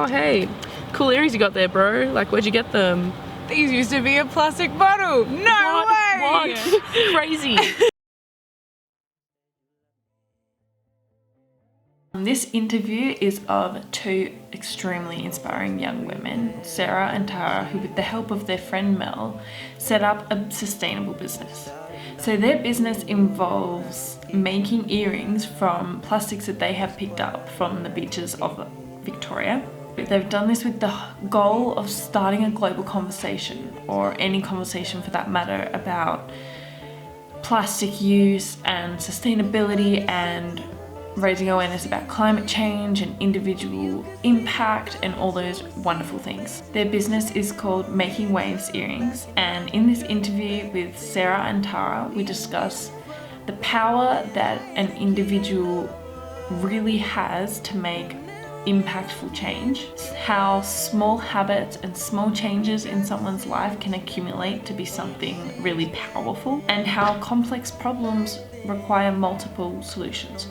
oh hey, cool earrings you got there, bro. Like, where'd you get them? These used to be a plastic bottle. No way! What? Crazy. This interview is of two extremely inspiring young women, Sarah and Tara, who with the help of their friend Mel, set up a sustainable business. So their business involves making earrings from plastics that they have picked up from the beaches of Victoria. They've done this with the goal of starting a global conversation, or any conversation for that matter, about plastic use and sustainability, and raising awareness about climate change and individual impact and all those wonderful things. Their business is called Making Waves Earrings, and in this interview with Sarah and Tara, we discuss the power that an individual really has to make impactful change, how small habits and small changes in someone's life can accumulate to be something really powerful, and how complex problems require multiple solutions.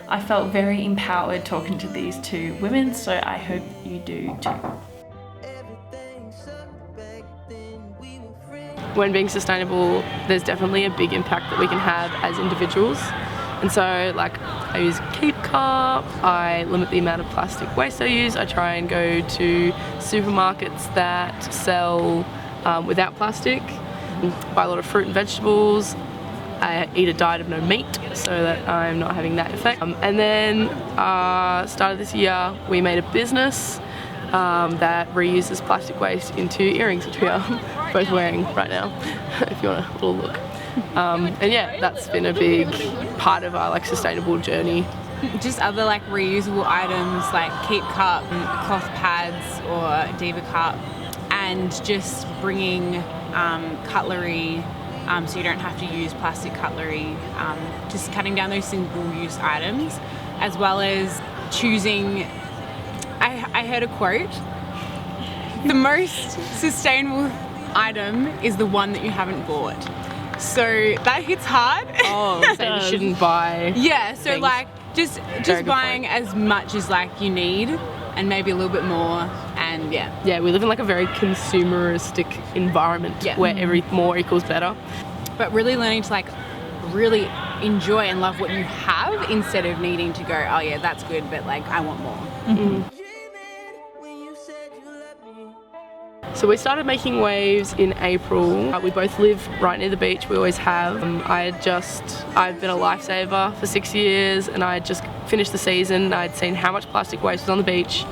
I felt very empowered talking to these two women, so I hope you do too. When being sustainable, there's definitely a big impact that we can have as individuals. And so, like, I use Keep Cup, I limit the amount of plastic waste I use, I try and go to supermarkets that sell without plastic, buy a lot of fruit and vegetables. I eat a diet of no meat so that I'm not having that effect. And then start of this year, we made a business that reuses plastic waste into earrings, which we are both wearing right now, if you want a little look. And yeah, that's been a big part of our sustainable journey. Just other reusable items like Keep Cup, cloth pads or Diva Cup, and just bringing cutlery, so you don't have to use plastic cutlery, just cutting down those single-use items, as well as choosing. I heard a quote: the most sustainable item is the one that you haven't bought. So that hits hard. Oh, so you shouldn't buy. Yeah, so things. just buying as much as you need, and maybe a little bit more, and yeah. Yeah, we live in a very consumeristic environment where more equals better. But really learning to really enjoy and love what you have, instead of needing to go, oh yeah, that's good, but I want more. Mm-hmm. So we started Making Waves in April. We both live right near the beach, we always have. I've been a lifesaver for 6 years, and I had just finished the season. I'd seen how much plastic waste was on the beach.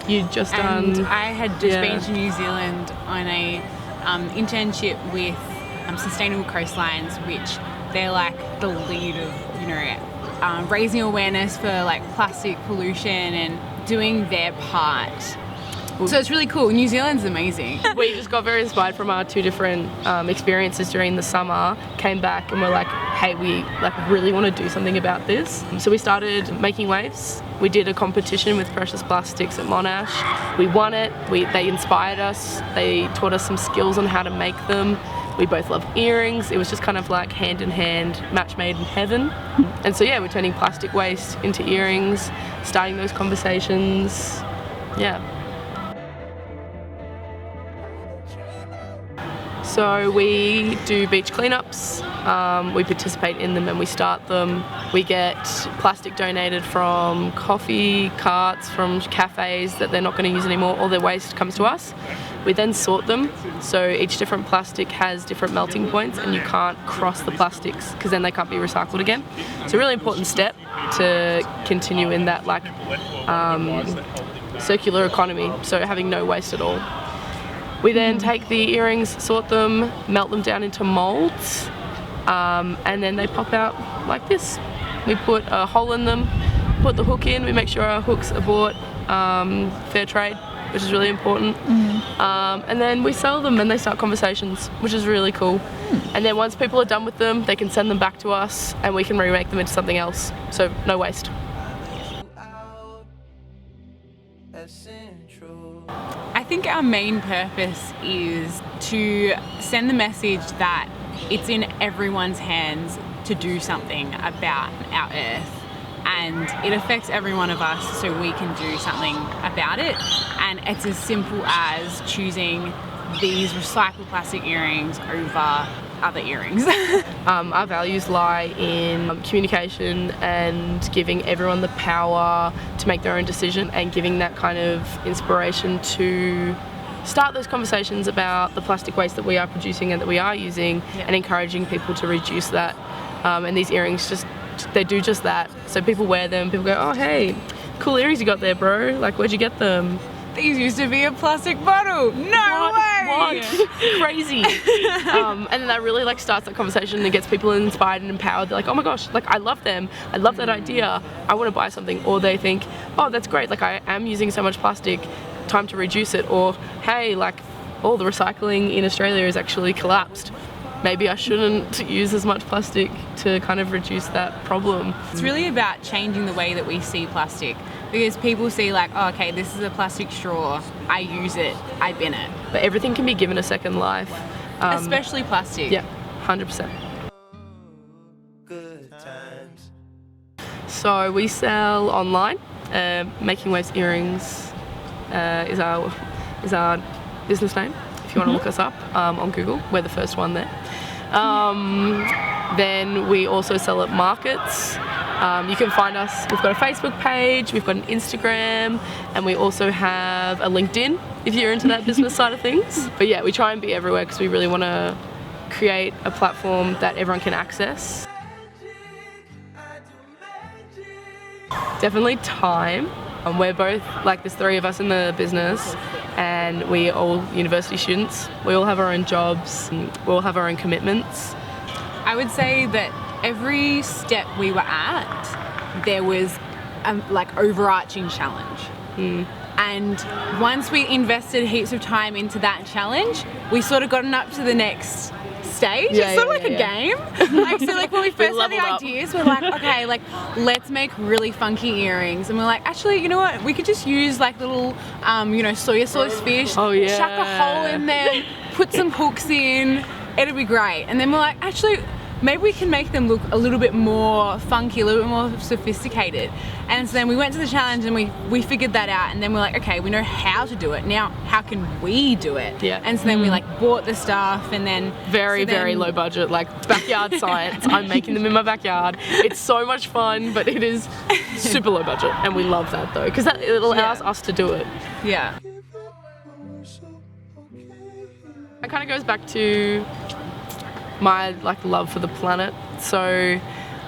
You'd just done... And I had just been to New Zealand on a internship with Sustainable Coastlines, which they're the lead of, raising awareness for plastic pollution and doing their part. So it's really cool. New Zealand's amazing. We just got very inspired from our two different experiences during the summer, came back and we're like, hey, we really want to do something about this. So we started Making Waves. We did a competition with Precious Plastics at Monash. We won it. They inspired us. They taught us some skills on how to make them. We both love earrings. It was just kind of hand in hand, match made in heaven. And so yeah, we're turning plastic waste into earrings, starting those conversations. Yeah. So we do beach cleanups, we participate in them and we start them. We get plastic donated from coffee carts, from cafes that they're not going to use anymore. All their waste comes to us. We then sort them, so each different plastic has different melting points and you can't cross the plastics because then they can't be recycled again. It's a really important step to continue in that circular economy, so having no waste at all. We then take the earrings, sort them, melt them down into molds, and then they pop out like this. We put a hole in them, put the hook in, we make sure our hooks are bought fair trade, which is really important. And then we sell them and they start conversations, which is really cool. And then once people are done with them, they can send them back to us and we can remake them into something else. So no waste. I think our main purpose is to send the message that it's in everyone's hands to do something about our Earth. and it affects every one of us, so we can do something about it. And it's as simple as choosing these recycled plastic earrings over other earrings. Our values lie in communication and giving everyone the power to make their own decision, and giving that kind of inspiration to start those conversations about the plastic waste that we are producing and that we are using, and encouraging people to reduce that. And these earrings they do just that. So people wear them, people go, oh hey, cool earrings you got there, bro, like where'd you get them? These used to be a plastic bottle. No way! What? Crazy. And then that really like starts that conversation and gets people inspired and empowered. They're like, oh my gosh, like I love them. I love that idea. I want to buy something. Or they think, oh, that's great. Like I am using so much plastic. Time to reduce it. Or hey, like all the recycling in Australia is actually collapsed. Maybe I shouldn't use as much plastic to kind of reduce that problem. It's really about changing the way that we see plastic. Because people see like, oh, okay, this is a plastic straw, I use it, I bin it. But everything can be given a second life. Especially plastic. Yeah, 100%. So we sell online. Making Waves Earrings is our business name. If you want to look us up on Google, we're the first one there. Then we also sell at markets. You can find us, we've got a Facebook page, we've got an Instagram, and we also have a LinkedIn if you're into that business side of things. But yeah, we try and be everywhere because we really want to create a platform that everyone can access. Definitely time. We're both, like there's 3 of us in the business, and we all university students. We all have our own jobs, and we all have our own commitments. I would say that every step we were at, there was a like overarching challenge. And once we invested heaps of time into that challenge, we sort of gotten up to the next stage. It's sort of like a game. Like, so like when we first had the ideas, we're like, okay, like let's make really funky earrings. And we're like, actually, you know what? We could just use like little, soy sauce fish, chuck a hole in them, put some hooks in, it'll be great. And then we're like, actually, maybe we can make them look a little bit more funky, a little bit more sophisticated. And so then we went to the challenge and we figured that out, and then we're like, okay, we know how to do it. Now, how can we do it? Yeah. And so then we like bought the stuff, and then very low budget, like backyard science. I'm making them in my backyard. It's so much fun, but it is super low budget, and we love that though, because it allows us to do it. Yeah. It kind of goes back to my love for the planet. So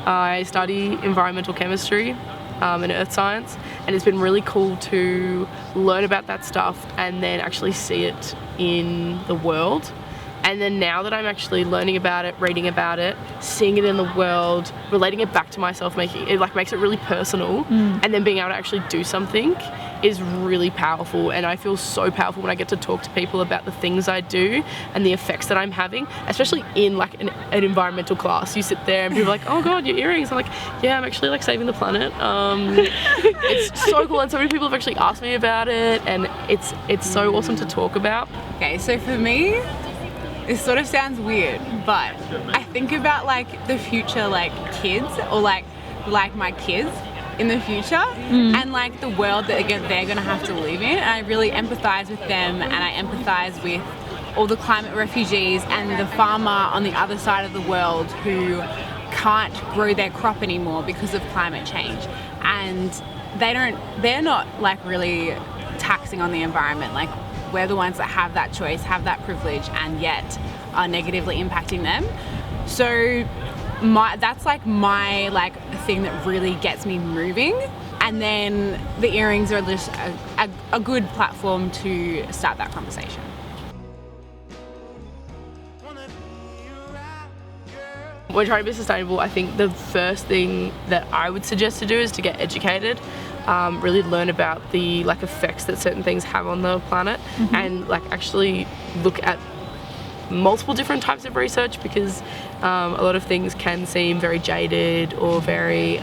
I study environmental chemistry and earth science, and it's been really cool to learn about that stuff and then actually see it in the world. And then now that I'm actually learning about it, reading about it, seeing it in the world, relating it back to myself, makes it really personal, and then being able to actually do something is really powerful. And I feel so powerful when I get to talk to people about the things I do and the effects that I'm having, especially in like an environmental class. You sit there and people are like, oh god, your earrings. I'm like, yeah, I'm actually like saving the planet. It's so cool, and so many people have actually asked me about it, and it's so awesome to talk about. Okay, so for me, this sort of sounds weird, but I think about like the future, like kids, or like my kids in the future, and like the world that they're gonna have to live in. And I really empathize with them, and I empathize with all the climate refugees and the farmer on the other side of the world who can't grow their crop anymore because of climate change. And they're not like really taxing on the environment. Like, we're the ones that have that choice, have that privilege, and yet are negatively impacting them. So that's like my thing that really gets me moving. And then the earrings are just a good platform to start that conversation. When trying to be sustainable, I think the first thing that I would suggest to do is to get educated. Really learn about the effects that certain things have on the planet, and actually look at multiple different types of research, because a lot of things can seem very jaded or very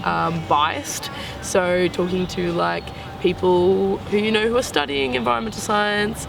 biased. So talking to people who who are studying environmental science,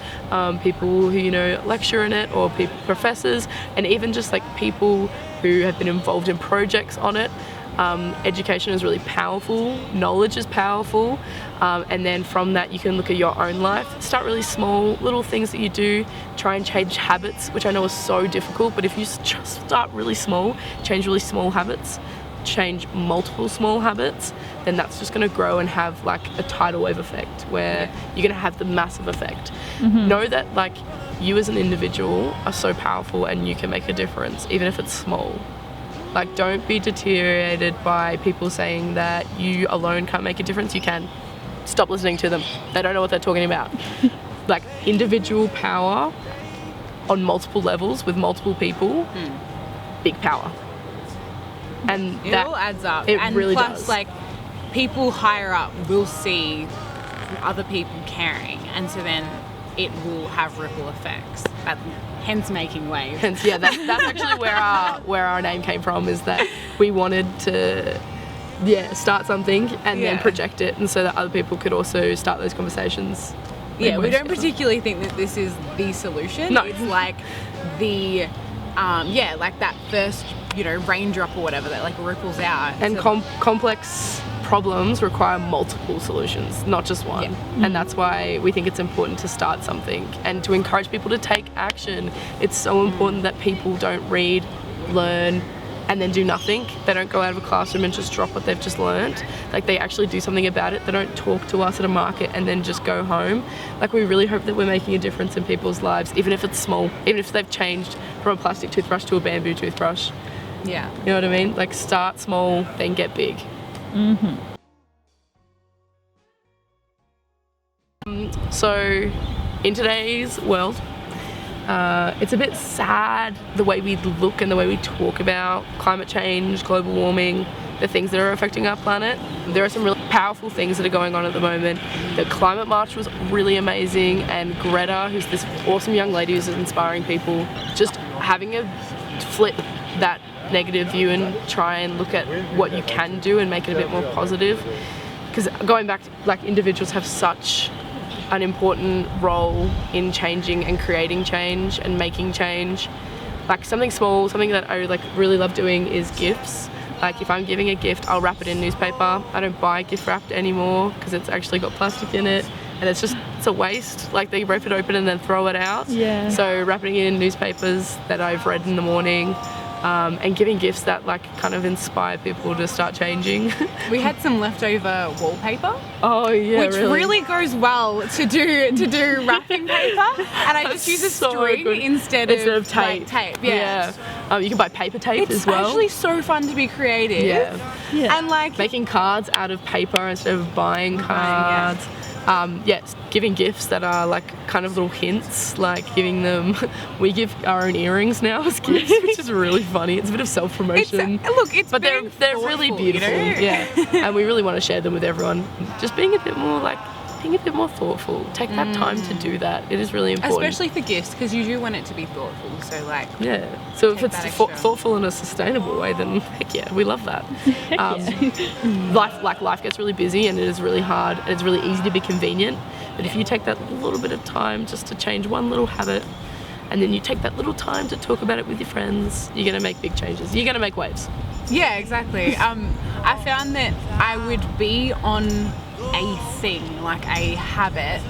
people who lecture in it, or professors, and even just people who have been involved in projects on it. Education is really powerful, knowledge is powerful, and then from that you can look at your own life. Start really small, little things that you do, try and change habits, which I know is so difficult, but if you just start really small, change really small habits, change multiple small habits, then that's just going to grow and have like a tidal wave effect where you're going to have the massive effect. Know that like you as an individual are so powerful and you can make a difference, even if it's small. Like, don't be deteriorated by people saying that you alone can't make a difference. You can. Stop listening to them. They don't know what they're talking about. Like, individual power on multiple levels with multiple people, big power. And It that all adds up. It and really plus, does. like, people higher up will see other people caring, and so then it will have ripple effects. Hence making waves. Hence, yeah, that's actually where our name came from, is that we wanted to start something and then project it, and so that other people could also start those conversations. Yeah, we don't particularly think that this is the solution. No. It's like the like that first, raindrop or whatever that like ripples out. And complex problems require multiple solutions, not just one. And that's why we think it's important to start something and to encourage people to take action. It's so important that people don't read, learn, and then do nothing. They don't go out of a classroom and just drop what they've just learned. Like, they actually do something about it. They don't talk to us at a market and then just go home. Like, we really hope that we're making a difference in people's lives, even if it's small, even if they've changed from a plastic toothbrush to a bamboo toothbrush. Yeah. You know what I mean? Like, start small, then get big. So, in today's world, it's a bit sad the way we look and the way we talk about climate change, global warming, the things that are affecting our planet. There are some really powerful things that are going on at the moment. The climate march was really amazing, and Greta, who's this awesome young lady who's inspiring people, just having a flip that negative view and try and look at what you can do and make it a bit more positive. Because going back to, like, individuals have such an important role in changing and creating change and making change. Like, something small, something that I really love doing is gifts. Like, if I'm giving a gift, I'll wrap it in newspaper. I don't buy gift wrapped anymore because it's actually got plastic in it, and it's a waste. Like, they rip it open and then throw it out. Yeah. So wrapping it in newspapers that I've read in the morning, and giving gifts that kind of inspire people to start changing. We had some leftover wallpaper. Oh yeah, which really goes well to do wrapping paper, and I just use a string instead of tape. Like, tape. Yeah. You can buy paper tape as well. It's actually so fun to be creative. Yeah. And like making cards out of paper instead of buying cards. Giving gifts that are like kind of little hints, like giving them. We give our own earrings now as gifts, which is really funny. It's a bit of self-promotion. But they're really beautiful. Yeah, and we really want to share them with everyone. Just being a bit more thoughtful. Take that time to do that. It is really important. Especially for gifts, because you do want it to be thoughtful. So like. Yeah. So if it's thoughtful in a sustainable way, then heck yeah, we love that. Life gets really busy and it is really hard and it's really easy to be convenient. But if you take that little bit of time just to change one little habit, and then you take that little time to talk about it with your friends, you're gonna make big changes. You're gonna make waves. Yeah, exactly. I found that I would be on a thing, like a habit,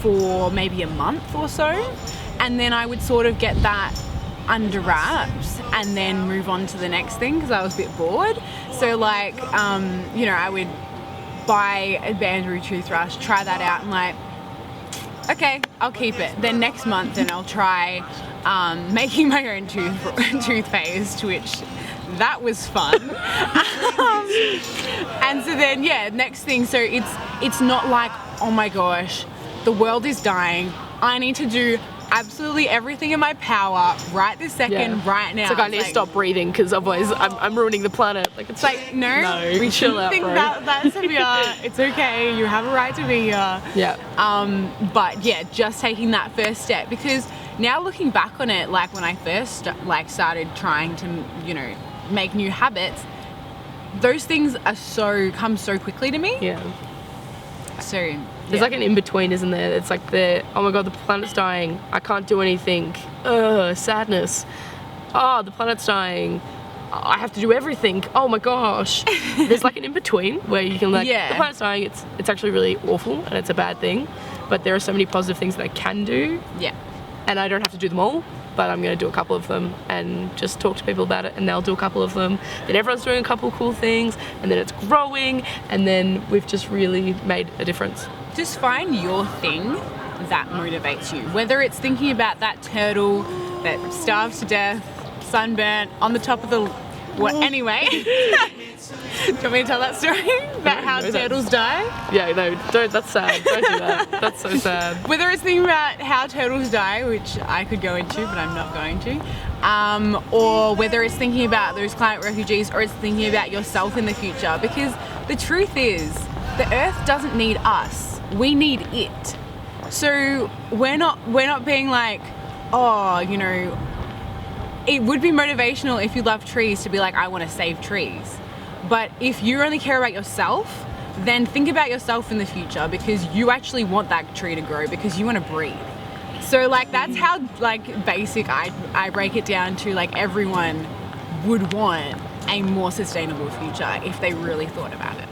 for maybe a month or so, and then I would sort of get that under wraps and then move on to the next thing because I was a bit bored. So like, I would buy a bamboo toothbrush, try that out, and like, okay, I'll keep it. Then next month, then I'll try making my own toothpaste, which that was fun. And so then, next thing. So it's not like, oh my gosh, the world is dying. I need to do absolutely everything in my power right this second, right now. It's like I need to stop breathing because otherwise I'm ruining the planet. Like, it's like, no, we chill out, bro. That's severe. It's okay. You have a right to be here. Yeah. But yeah, just taking that first step, because now looking back on it, like when I first started trying to make new habits, those things come so quickly to me. Yeah. So there's like an in-between, isn't there? It's like oh my god, the planet's dying. I can't do anything. Sadness. Oh, the planet's dying. I have to do everything. Oh my gosh. There's like an in-between where you can like, Yeah. the planet's dying, it's actually really awful and it's a bad thing, but there are so many positive things that I can do, Yeah. and I don't have to do them all, but I'm going to do a couple of them and just talk to people about it, and they'll do a couple of them. Then everyone's doing a couple of cool things, and then it's growing, and then we've just really made a difference. Just find your thing that motivates you. Whether it's thinking about that turtle that starved to death, sunburnt, on the top of the... What? Anyway. Do you want me to tell that story? About how turtles die? Yeah, no, don't, that's sad. Don't do that. That's so sad. Whether it's thinking about how turtles die, which I could go into, but I'm not going to, or whether it's thinking about those climate refugees, or it's thinking about yourself in the future. Because the truth is, the Earth doesn't need us. We need it. So we're not being like, oh, you know, it would be motivational if you love trees to be like, I want to save trees. But if you only care about yourself, then think about yourself in the future, because you actually want that tree to grow, because you want to breathe. So like that's how like basic I break it down to. Like everyone would want a more sustainable future if they really thought about it.